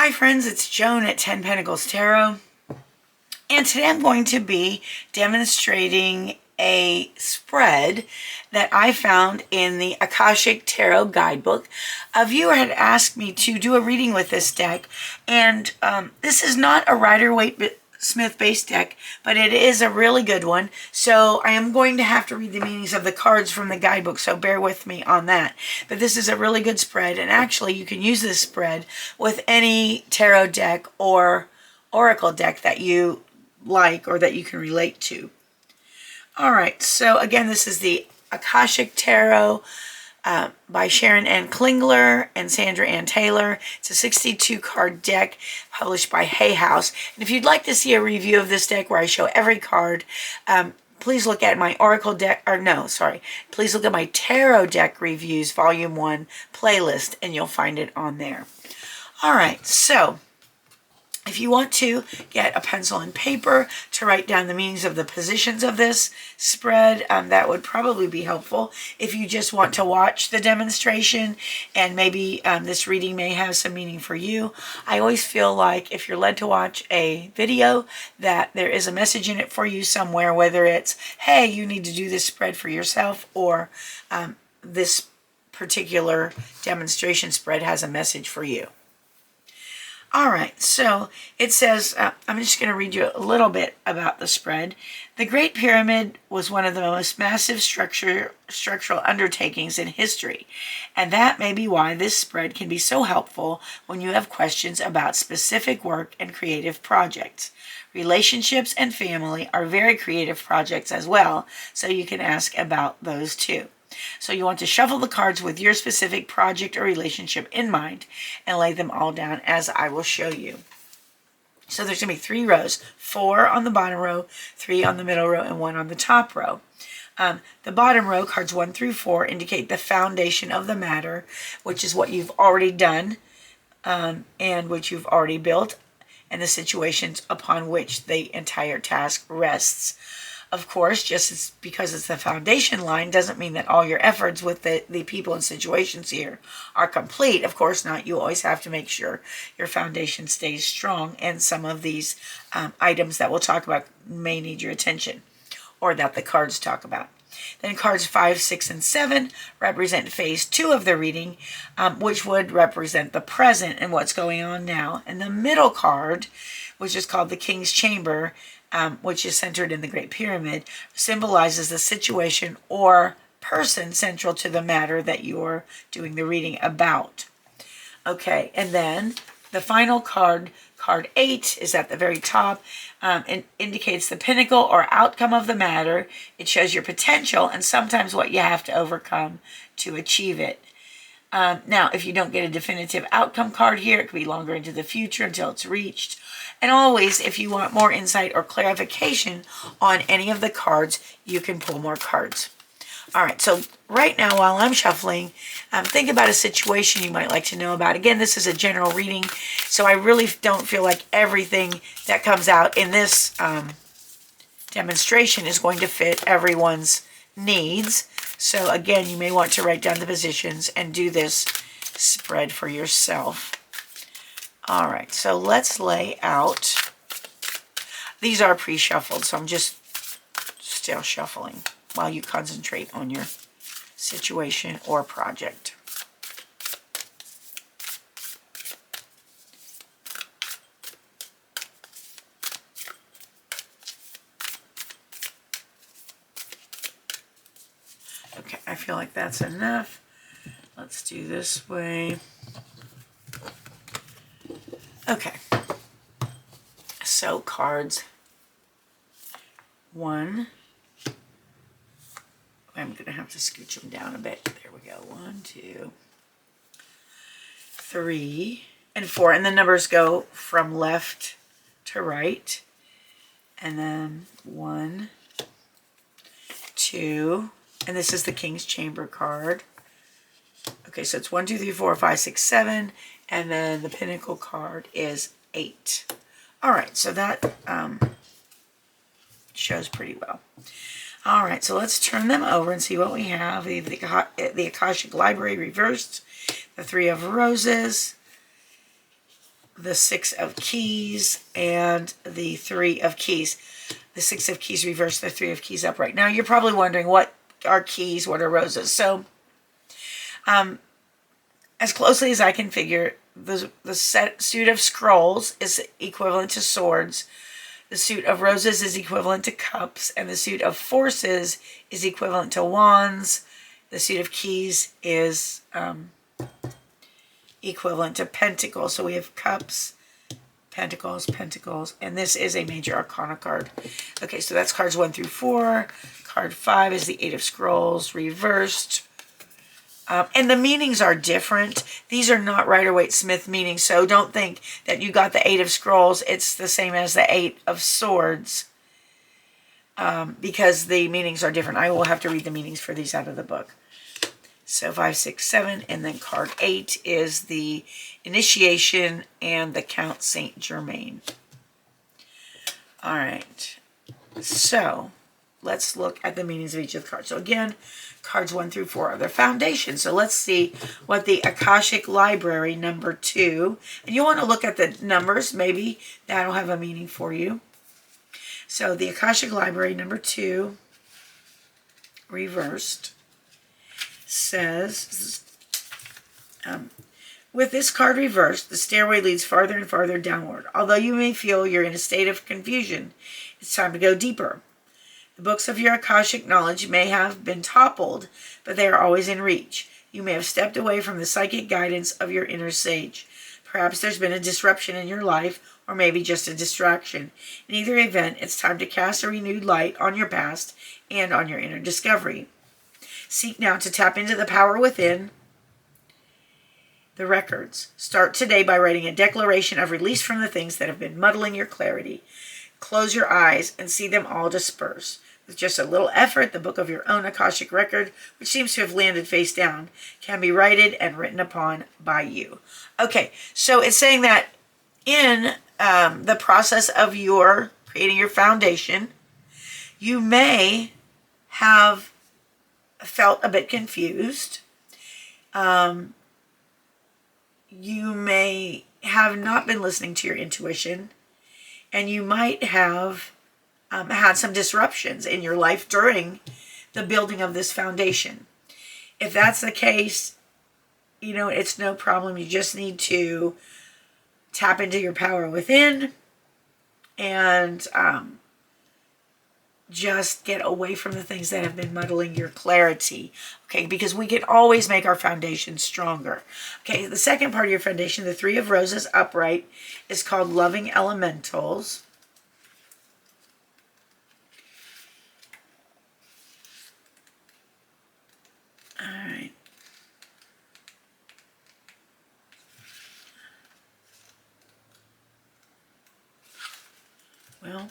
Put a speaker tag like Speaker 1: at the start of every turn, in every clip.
Speaker 1: Hi friends, it's Joan at 10 Pentacles Tarot, and today I'm going to be demonstrating a spread that I found in the Akashic Tarot Guidebook. A viewer had asked me to do a reading with this deck, and this is not a Rider-Waite-Smith based deck, but it is a really good one. So I am going to have to read the meanings of the cards from the guidebook, so bear with me on that. But this is a really good spread, and actually you can use this spread with any tarot deck or oracle deck that you like or that you can relate to. All right, so again, this is the Akashic Tarot by Sharon Ann Klingler and Sandra Ann Taylor. It's a 62 card deck published by Hay House. And if you'd like to see a review of this deck where I show every card, please look at my Oracle deck, please look at my Tarot deck reviews volume 1 playlist, and you'll find it on there. All right, so if you want to get a pencil and paper to write down the meanings of the positions of this spread, that would probably be helpful. If you just want to watch the demonstration and maybe this reading may have some meaning for you. I always feel like if you're led to watch a video that there is a message in it for you somewhere, whether it's, hey, you need to do this spread for yourself, or this particular demonstration spread has a message for you. All right, so it says, I'm just going to read you a little bit about the spread. The Great Pyramid was one of the most massive structural undertakings in history, and that may be why this spread can be so helpful when you have questions about specific work and creative projects. Relationships and family are very creative projects as well, so you can ask about those too. So you want to shuffle the cards with your specific project or relationship in mind and lay them all down as I will show you. So there's going to be 3 rows, 4 on the bottom row, 3 on the middle row, and 1 on the top row. The bottom row, cards 1 through 4, indicate the foundation of the matter, which is what you've already done and which you've already built, and the situations upon which the entire task rests. Of course, just because it's the foundation line doesn't mean that all your efforts with the people and situations here are complete. Of course not. You always have to make sure your foundation stays strong, and some of these items that we'll talk about may need your attention, or that the cards talk about. Then cards 5, 6, and 7 represent phase 2 of the reading, which would represent the present and what's going on now. And the middle card, which is called the King's Chamber, which is centered in the Great Pyramid, symbolizes the situation or person central to the matter that you're doing the reading about. Okay, and then the final card, card 8, is at the very top. It indicates the pinnacle or outcome of the matter. It shows your potential and sometimes what you have to overcome to achieve it. Now, if you don't get a definitive outcome card here, it could be longer into the future until it's reached. And always, if you want more insight or clarification on any of the cards, you can pull more cards. All right, so right now while I'm shuffling, think about a situation you might like to know about. Again, this is a general reading, so I really don't feel like everything that comes out in this demonstration is going to fit everyone's needs. So again, you may want to write down the positions and do this spread for yourself. All right, so let's lay out. These are pre-shuffled, so I'm just still shuffling while you concentrate on your situation or project. Okay, I feel like that's enough. Let's do this way. Okay, so cards 1, I'm going to have to scooch them down a bit. There we go. 1, 2, 3, and 4. And the numbers go from left to right. And then 1, 2, and this is the King's Chamber card. Okay, so it's 1, 2, 3, 4, 5, 6, 7. And then the Pinnacle card is 8. All right, so that shows pretty well. All right, so let's turn them over and see what we have. We have the Akashic Library reversed, the 3 of Roses, the 6 of keys and the 3 of keys. The 6 of keys reversed, the 3 of keys upright. Now you're probably wondering, what are keys, what are roses? So as closely as I can figure, the suit of scrolls is equivalent to swords, the suit of roses is equivalent to cups, and the suit of forces is equivalent to wands. The suit of keys is equivalent to pentacles. So we have cups, pentacles, pentacles, and this is a major arcana card. Okay, so that's cards 1 through 4. Card 5 is the 8 of scrolls reversed. And the meanings are different. These are not Rider-Waite-Smith meanings, so don't think that you got the 8 of scrolls. It's the same as the 8 of swords, because the meanings are different. I will have to read the meanings for these out of the book. So 5, 6, 7, and then card 8 is the initiation and the Count Saint Germain. All right, so let's look at the meanings of each of the cards. So again, cards 1 through 4 are their foundation. So let's see what the Akashic Library number 2, and you want to look at the numbers, maybe that'll have a meaning for you. So the Akashic Library number 2, reversed, says, with this card reversed, the stairway leads farther and farther downward. Although you may feel you're in a state of confusion, it's time to go deeper. The books of your Akashic knowledge may have been toppled, but they are always in reach. You may have stepped away from the psychic guidance of your inner sage. Perhaps there's been a disruption in your life, or maybe just a distraction. In either event, it's time to cast a renewed light on your past and on your inner discovery. Seek now to tap into the power within the records. Start today by writing a declaration of release from the things that have been muddling your clarity. Close your eyes and see them all disperse. With just a little effort, the book of your own Akashic record, which seems to have landed face down, can be righted and written upon by you. Okay, so it's saying that in the process of your creating your foundation, you may have felt a bit confused. You may have not been listening to your intuition, and you might have had some disruptions in your life during the building of this foundation. If that's the case, you know, it's no problem. You just need to tap into your power within and just get away from the things that have been muddling your clarity. Okay, because we can always make our foundation stronger. Okay, the second part of your foundation, the 3 of Roses upright, is called Loving Elementals. All right. Well,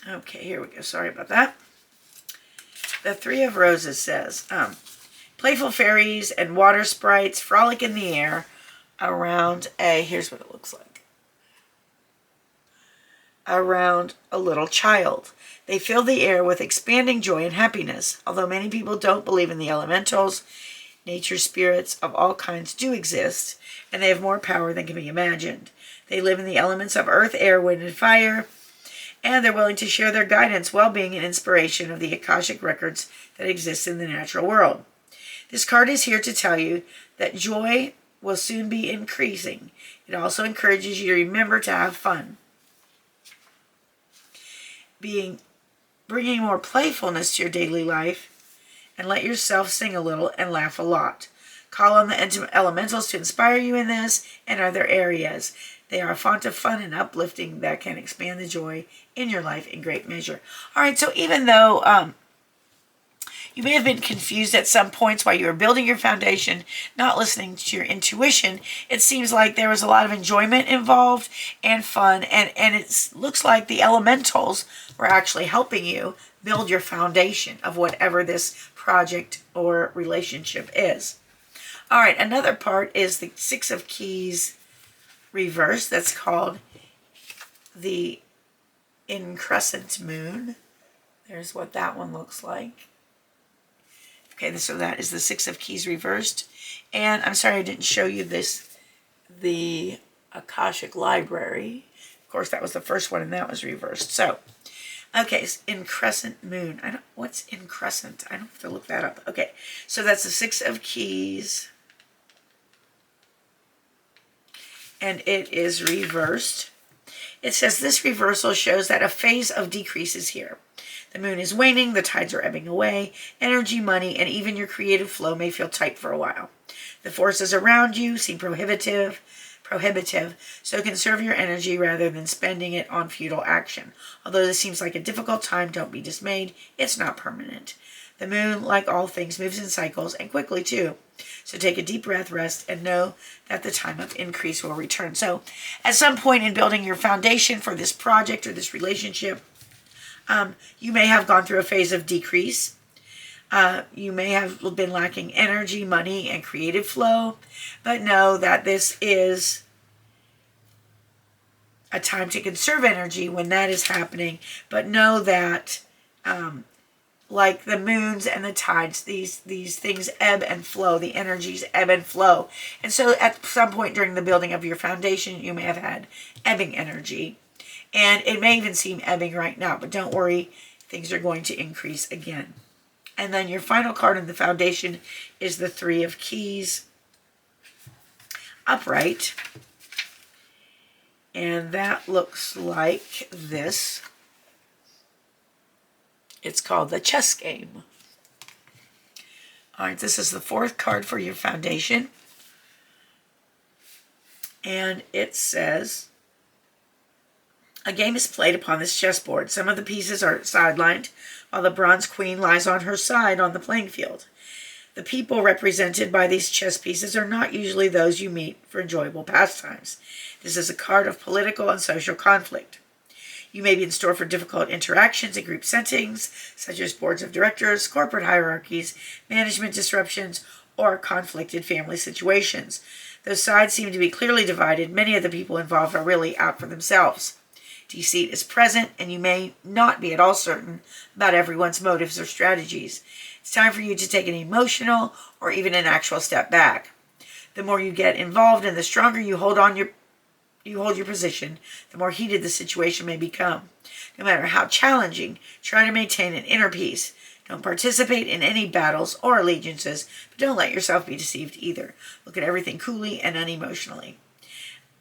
Speaker 1: okay, here we go. Sorry about that. The 3 of Roses says, playful fairies and water sprites frolic in the air around here's what it looks like. Around a little child. They fill the air with expanding joy and happiness. Although many people don't believe in the elementals, nature spirits of all kinds do exist, and they have more power than can be imagined. They live in the elements of earth, air, wind, and fire, and they're willing to share their guidance, well-being, and inspiration of the Akashic records that exist in the natural world. This card is here to tell you that joy will soon be increasing. It also encourages you to remember to have fun. Bringing more playfulness to your daily life, and let yourself sing a little and laugh a lot. Call on the elementals to inspire you in this and other areas. They are a font of fun and uplifting that can expand the joy in your life in great measure. All right, so even though you may have been confused at some points while you were building your foundation, not listening to your intuition, it seems like there was a lot of enjoyment involved and fun, and it looks like the elementals were actually helping you build your foundation of whatever this project or relationship is. All right, another part is the 6 of Keys reverse. That's called the Increscent Moon. There's what that one looks like. Okay, so that is the Six of Keys reversed. And I'm sorry I didn't show you this, the Akashic Library. Of course, that was the first one, and that was reversed. So, okay, in Crescent Moon. What's in Crescent? I don't have to look that up. Okay, so that's the Six of Keys. And it is reversed. It says this reversal shows that a phase of decrease is here. The moon is waning, the tides are ebbing away, energy, money, and even your creative flow may feel tight for a while. The forces around you seem prohibitive, so conserve your energy rather than spending it on futile action. Although this seems like a difficult time, don't be dismayed. It's not permanent. The moon, like all things, moves in cycles, and quickly too. So take a deep breath, rest, and know that the time of increase will return. So at some point in building your foundation for this project or this relationship, you may have gone through a phase of decrease. You may have been lacking energy, money, and creative flow, but know that this is a time to conserve energy when that is happening. But know that, like the moons and the tides, these things ebb and flow. The energies ebb and flow. And so at some point during the building of your foundation, you may have had ebbing energy. And it may even seem ebbing right now, but don't worry, things are going to increase again. And then your final card in the foundation is the Three of Keys, upright. And that looks like this. It's called the chess game. All right, this is the fourth card for your foundation. And it says, a game is played upon this chessboard. Some of the pieces are sidelined, while the bronze queen lies on her side on the playing field. The people represented by these chess pieces are not usually those you meet for enjoyable pastimes. This is a card of political and social conflict. You may be in store for difficult interactions in group settings, such as boards of directors, corporate hierarchies, management disruptions, or conflicted family situations. Though sides seem to be clearly divided, many of the people involved are really out for themselves. Deceit is present, and you may not be at all certain about everyone's motives or strategies. It's time for you to take an emotional or even an actual step back. The more you get involved and the stronger you hold your position, the more heated the situation may become. No matter how challenging, try to maintain an inner peace. Don't participate in any battles or allegiances, but don't let yourself be deceived either. Look at everything coolly and unemotionally.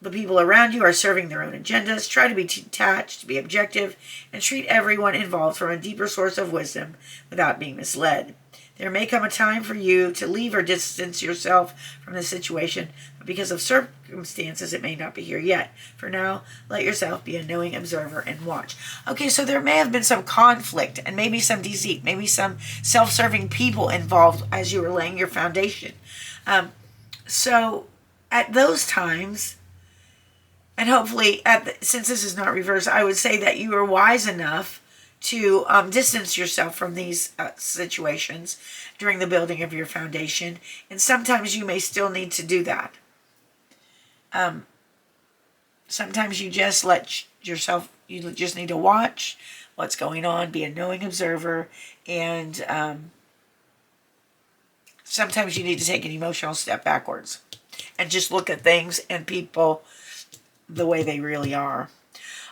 Speaker 1: The people around you are serving their own agendas. Try to be detached, be objective, and treat everyone involved from a deeper source of wisdom without being misled. There may come a time for you to leave or distance yourself from the situation, but because of circumstances, it may not be here yet. For now, let yourself be a knowing observer and watch. Okay, so there may have been some conflict and maybe some deceit, maybe some self-serving people involved as you were laying your foundation. So at those times, and hopefully, since this is not reversed, I would say that you are wise enough to distance yourself from these situations during the building of your foundation. And sometimes you may still need to do that. Sometimes you just you just need to watch what's going on, be a knowing observer, and sometimes you need to take an emotional step backwards and just look at things and people the way they really are.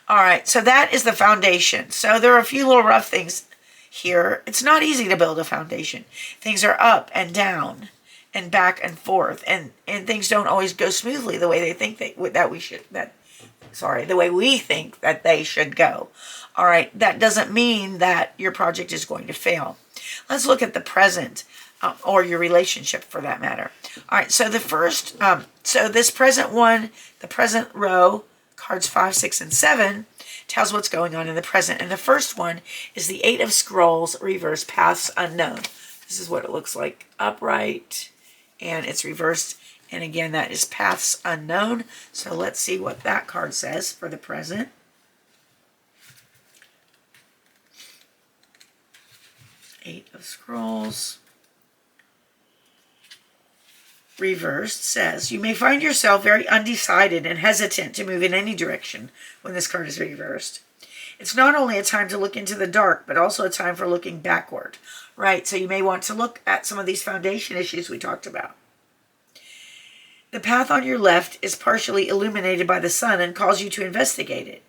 Speaker 1: All right, so that is the foundation. So there are a few little rough things here. It's not easy to build a foundation. Things are up and down and back and forth, and things don't always go smoothly the way they think the way we think that they should go. All right, that doesn't mean that your project is going to fail. Let's look at the present, or your relationship for that matter. All right, so the first, so this present one, the present row, cards 5, 6, and 7, tells what's going on in the present. And the first one is the 8 of Scrolls, reversed, Paths Unknown. This is what it looks like, upright, and it's reversed. And again, that is Paths Unknown. So let's see what that card says for the present. Eight of Scrolls. Reversed says, you may find yourself very undecided and hesitant to move in any direction when this card is reversed. It's not only a time to look into the dark, but also a time for looking backward, right? So you may want to look at some of these foundation issues we talked about. The path on your left is partially illuminated by the sun and calls you to investigate it.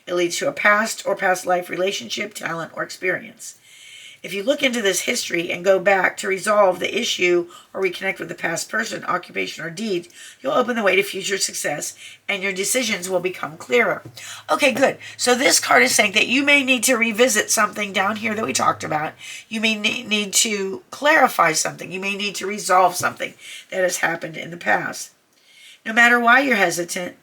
Speaker 1: It leads to a past or past life relationship, talent, or experience. If you look into this history and go back to resolve the issue or reconnect with the past person, occupation, or deed, you'll open the way to future success and your decisions will become clearer. Okay, good. So this card is saying that you may need to revisit something down here that we talked about. You may need to clarify something. You may need to resolve something that has happened in the past. No matter why you're hesitant,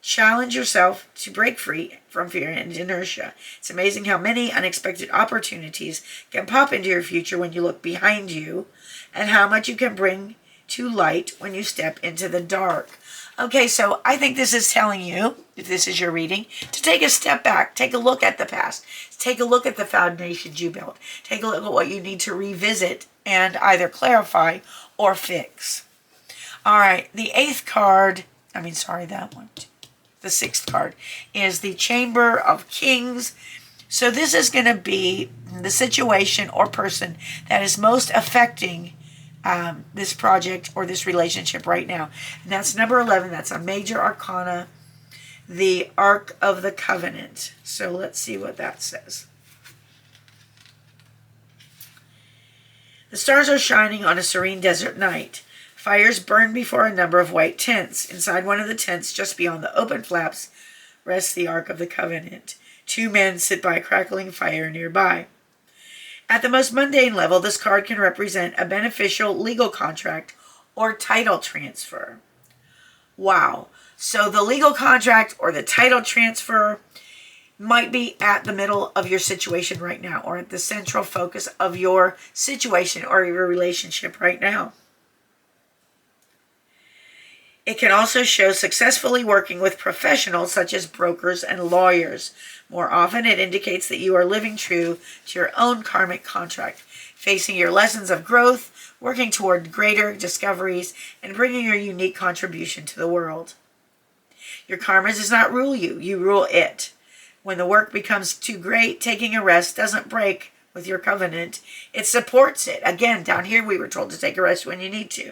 Speaker 1: challenge yourself to break free from fear and inertia. It's amazing how many unexpected opportunities can pop into your future when you look behind you, and how much you can bring to light when you step into the dark. Okay, so I think this is telling you, if this is your reading, to take a step back, take a look at the past, take a look at the foundations you built, take a look at what you need to revisit and either clarify or fix. All right, the sixth card is the Chamber of Kings. So this is going to be the situation or person that is most affecting this project or this relationship right now. And that's number 11. That's a major arcana, the Ark of the Covenant. So let's see what that says. The stars are shining on a serene desert night. Fires burn before a number of white tents. Inside one of the tents, just beyond the open flaps, rests the Ark of the Covenant. 2 men sit by a crackling fire nearby. At the most mundane level, this card can represent a beneficial legal contract or title transfer. Wow. So the legal contract or the title transfer might be at the middle of your situation right now, or at the central focus of your situation or your relationship right now. It can also show successfully working with professionals such as brokers and lawyers. More often, it indicates that you are living true to your own karmic contract, facing your lessons of growth, working toward greater discoveries, and bringing your unique contribution to the world. Your karma does not rule you, you rule it. When the work becomes too great, taking a rest doesn't break with your covenant. It supports it. Again, down here we were told to take a rest when you need to.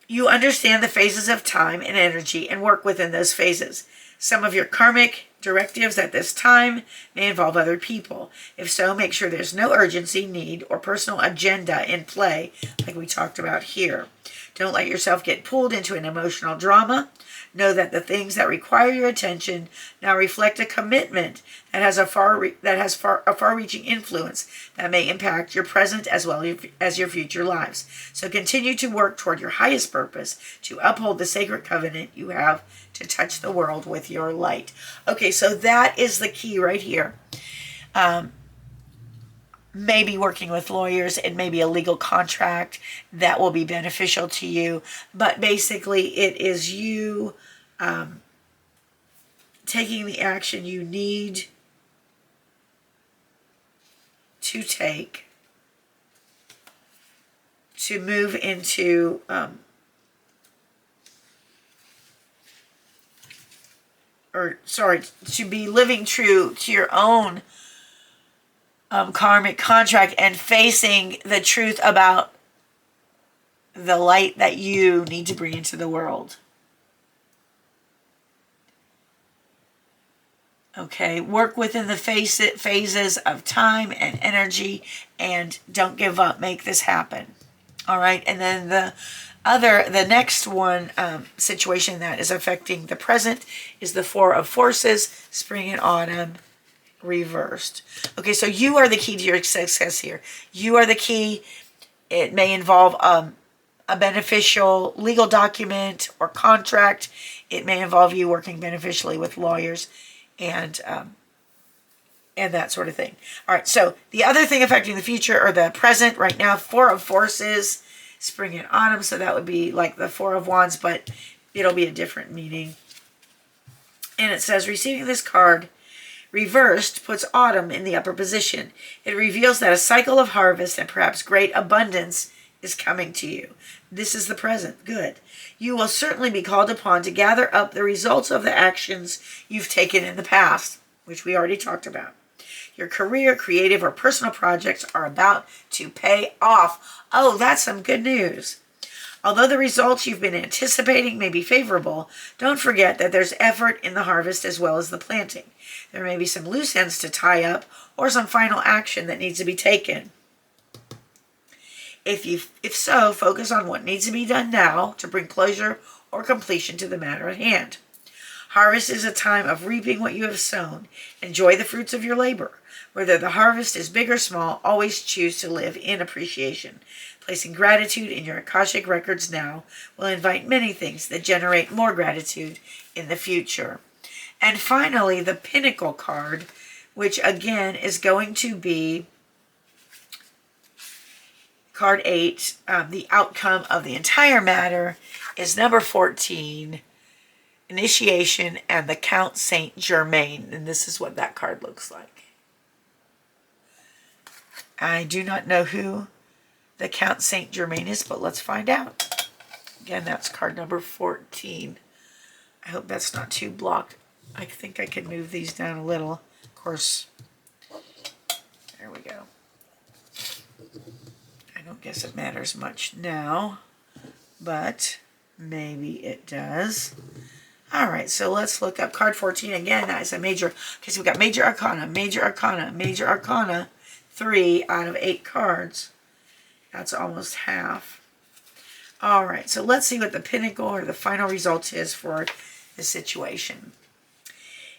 Speaker 1: You understand the phases of time and energy and work within those phases. Some of your karmic directives at this time may involve other people. If so, make sure there's no urgency, need, or personal agenda in play, like we talked about here. Don't let yourself get pulled into an emotional drama. Know that the things that require your attention now reflect a commitment that has a far-reaching influence that may impact your present as well as your future lives. So continue to work toward your highest purpose, to uphold the sacred covenant you have to touch the world with your light. Okay, so that is the key right here. Maybe working with lawyers, it may be a legal contract that will be beneficial to you, but basically it is you taking the action you need to take to move into to be living true to your own karmic contract and facing the truth about the light that you need to bring into the world. Okay, work within the phases of time and energy, and don't give up. Make this happen. All right, and then the next one situation that is affecting the present is the Four of Forces, spring and autumn, reversed. Okay, so you are the key to your success here. You are the key. It may involve a beneficial legal document or contract. It may involve you working beneficially with lawyers and that sort of thing. All right, so the other thing affecting the future or the present right now, Four of Forces, spring and autumn. So that would be like the Four of Wands, but it'll be a different meaning. And it says, receiving this card reversed puts autumn in the upper position. It reveals that a cycle of harvest and perhaps great abundance is coming to you. This is the present. Good. You will certainly be called upon to gather up the results of the actions you've taken in the past, which we already talked about. Your career, creative, or personal projects are about to pay off. Oh, that's some good news. Although the results you've been anticipating may be favorable, don't forget that there's effort in the harvest as well as the planting. There may be some loose ends to tie up or some final action that needs to be taken. If so, focus on what needs to be done now to bring closure or completion to the matter at hand. Harvest is a time of reaping what you have sown. Enjoy the fruits of your labor. Whether the harvest is big or small, always choose to live in appreciation. Placing gratitude in your Akashic records now will invite many things that generate more gratitude in the future. And finally, the Pinnacle card, which again is going to be card 8. The outcome of the entire matter is number 14, Initiation, and the Count Saint Germain. And this is what that card looks like. I do not know who the Count Saint Germain is, but let's find out. Again, that's card number 14. I hope that's not too blocked. I think I can move these down a little. Of course, there we go. I don't guess it matters much now, but maybe it does. All right, so let's look up card 14 again. That is a major, okay, so we've got Major Arcana, Major Arcana, Major Arcana, 3 out of 8 cards. That's almost half. All right, so let's see what the pinnacle or the final result is for the situation.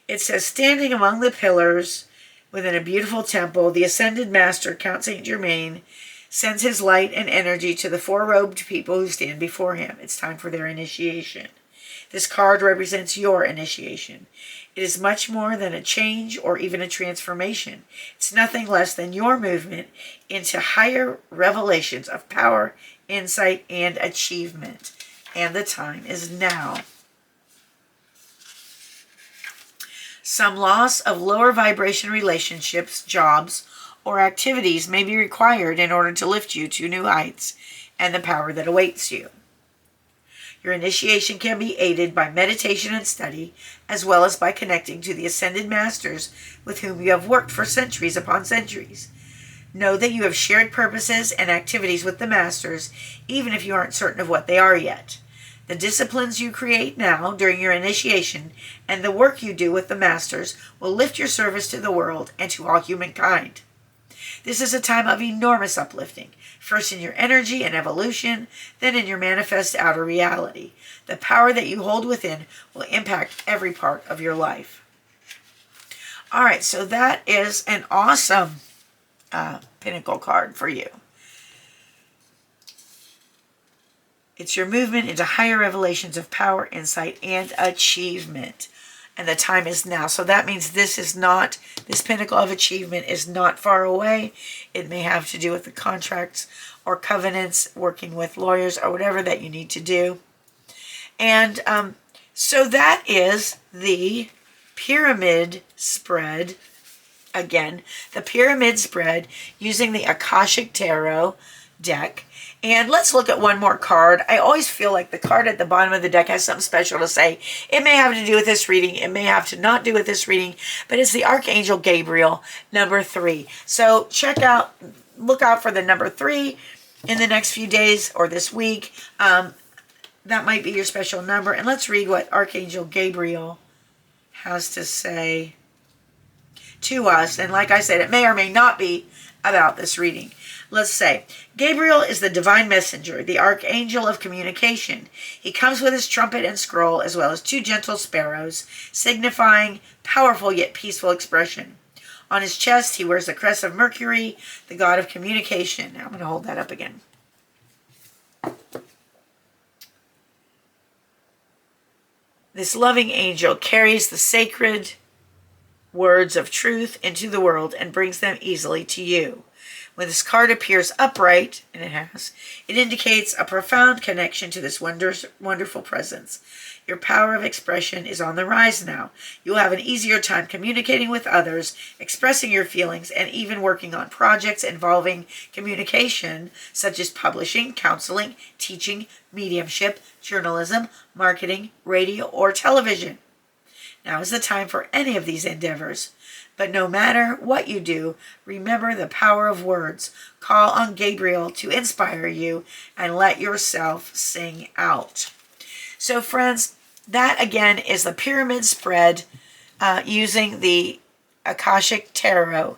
Speaker 1: It says, standing among the pillars within a beautiful temple, the ascended master, Count Saint Germain, sends his light and energy to the 4-robed people who stand before him. It's time for their initiation. This card represents your initiation. It is much more than a change or even a transformation. It's nothing less than your movement into higher revelations of power, insight, and achievement. And the time is now. Some loss of lower vibration relationships, jobs, or activities may be required in order to lift you to new heights and the power that awaits you. Your initiation can be aided by meditation and study, as well as by connecting to the ascended masters with whom you have worked for centuries upon centuries. Know that you have shared purposes and activities with the masters, even if you aren't certain of what they are yet. The disciplines you create now during your initiation and the work you do with the masters will lift your service to the world and to all humankind. This is a time of enormous uplifting, first in your energy and evolution, then in your manifest outer reality. The power that you hold within will impact every part of your life. All right, so that is an awesome pinnacle card for you. It's your movement into higher revelations of power, insight, and achievement. And the time is now. So that means this pinnacle of achievement is not far away. It may have to do with the contracts or covenants, working with lawyers or whatever that you need to do. And so that is the pyramid spread. Again, the pyramid spread using the Akashic Tarot deck. And let's look at one more card. I always feel like the card at the bottom of the deck has something special to say. It may have to do with this reading. It may have to not do with this reading. But it's the Archangel Gabriel, number 3. So look out for the number 3 in the next few days or this week. That might be your special number. And let's read what Archangel Gabriel has to say to us. And like I said, it may or may not be about this reading. Let's say, Gabriel is the divine messenger, the archangel of communication. He comes with his trumpet and scroll, as well as 2 gentle sparrows, signifying powerful yet peaceful expression. On his chest, he wears the crest of Mercury, the god of communication. Now I'm going to hold that up again. This loving angel carries the sacred words of truth into the world and brings them easily to you. When this card appears upright, and it indicates a profound connection to this wonderful presence. Your power of expression is on the rise now. You'll have an easier time communicating with others, expressing your feelings, and even working on projects involving communication, such as publishing, counseling, teaching, mediumship, journalism, marketing, radio, or television. Now is the time for any of these endeavors. But no matter what you do, remember the power of words. Call on Gabriel to inspire you and let yourself sing out. So friends, that again is the pyramid spread using the Akashic Tarot.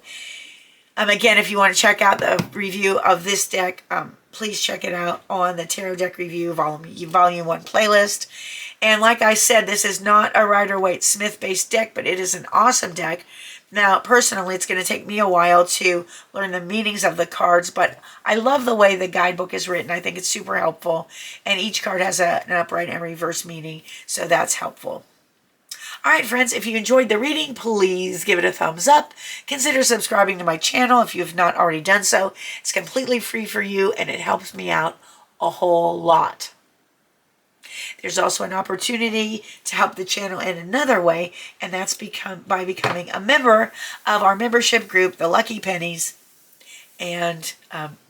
Speaker 1: Again, if you want to check out the review of this deck, please check it out on the Tarot Deck Review Volume 1 playlist. And like I said, this is not a Rider-Waite-Smith based deck, but it is an awesome deck. Now, personally, it's going to take me a while to learn the meanings of the cards, but I love the way the guidebook is written. I think it's super helpful, and each card has an upright and reverse meaning, so that's helpful. All right, friends, if you enjoyed the reading, please give it a thumbs up. Consider subscribing to my channel if you have not already done so. It's completely free for you, and it helps me out a whole lot. There's also an opportunity to help the channel in another way, and that's by becoming a member of our membership group, the Lucky Pennies. And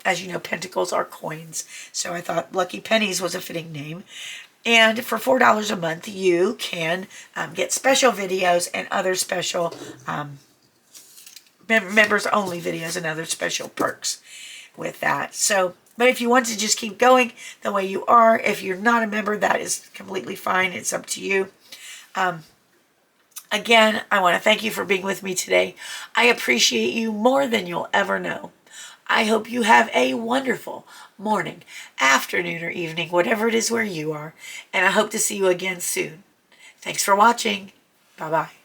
Speaker 1: as you know, pentacles are coins, so I thought Lucky Pennies was a fitting name. And for $4 a month, you can get special videos and other special members-only videos and other special perks with that. So, but if you want to just keep going the way you are, if you're not a member, that is completely fine. It's up to you. Again, I want to thank you for being with me today. I appreciate you more than you'll ever know. I hope you have a wonderful morning, afternoon, or evening, whatever it is where you are. And I hope to see you again soon. Thanks for watching. Bye-bye.